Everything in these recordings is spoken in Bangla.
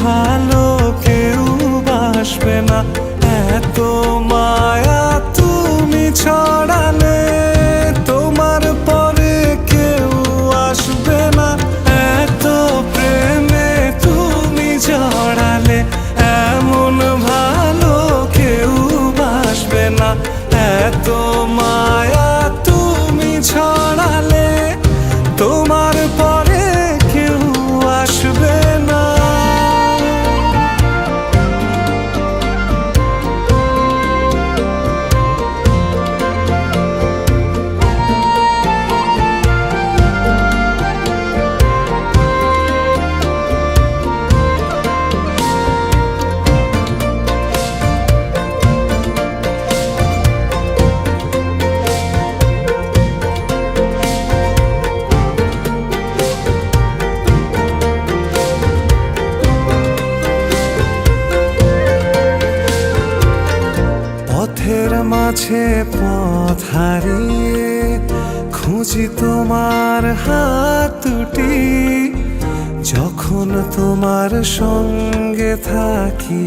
ভালো কেউ বাসবে না, এত মায়া তুমি ছড়ালে তোমার পরে কেউ আসবে না, এত প্রেমে তুমি জড়ালে এমন ভালো কেউ বাসবে না, এত মায়া তুমি ছড়ালে তোমার পরে কেউ আসবে না। পথের মাঝে পথ হারিয়ে খুঁজি তোমার হাত দুটি, যখন তোমার সঙ্গে থাকি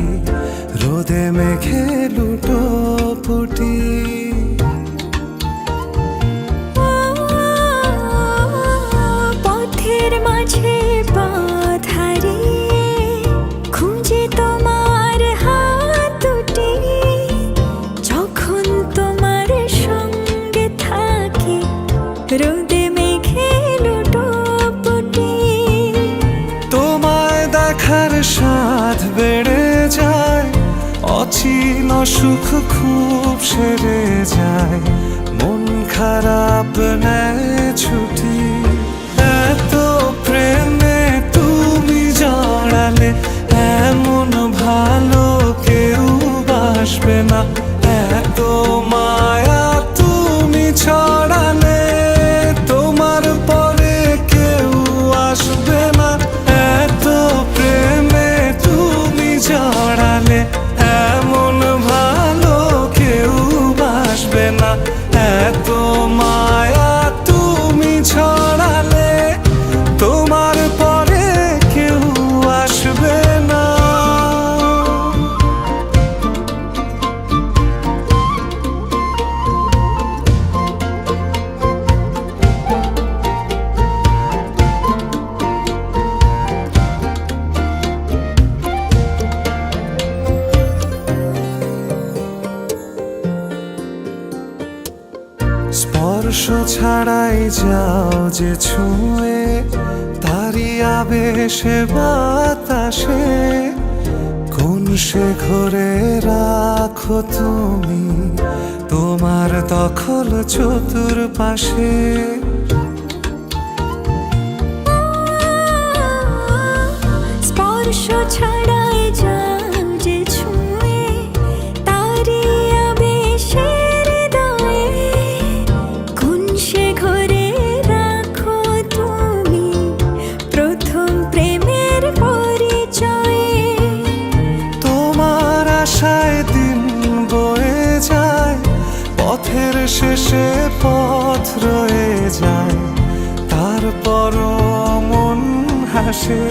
রোদে মেঘে লুটোপুটি। পথের মাঝে পথ হারিয়ে খুঁজে তোমার হাত দুটি, যখন তোমার সঙ্গে থাকি রোদে মেঘে লুটোপুটি। তোমায় দেখার স্বাদ বেড়ে যায়, অচিন সুখ খুব সেরে যায়, মন খারাপ নেয় ছুটি, এত প্রেমে তুমি জড়ালে এমন ভালো কেউ বাসবে না, এত মায়া তুমি ছড়ালে তোমার পরে কেউ আসবে না, এত প্রেমে তুমি জড়ালে এমন ভালো কেউ বাসবে না, এত মায়া তুমি ছড়ালে তোমার পরে কেউ আসবে না। স্পর্শ ছাড়াই যাও যে ছুঁয়ে, তারি আবেশে বাতাসে কোন সে ঘরে রাখো তুমি তোমার দখল চতুর্পাশে। স্পর্শ ছাড়াই যাও যে ছুঁয়ে, তারি আবেশে হৃদয়ে কোন সে ঘরে রাখো তুমি প্রথম প্রেমের পরিচয়ে। তোমার আশায় দিন বয়ে যায়, পথের শেষে পথ রয়ে যায়, তারপরও মন হাসে।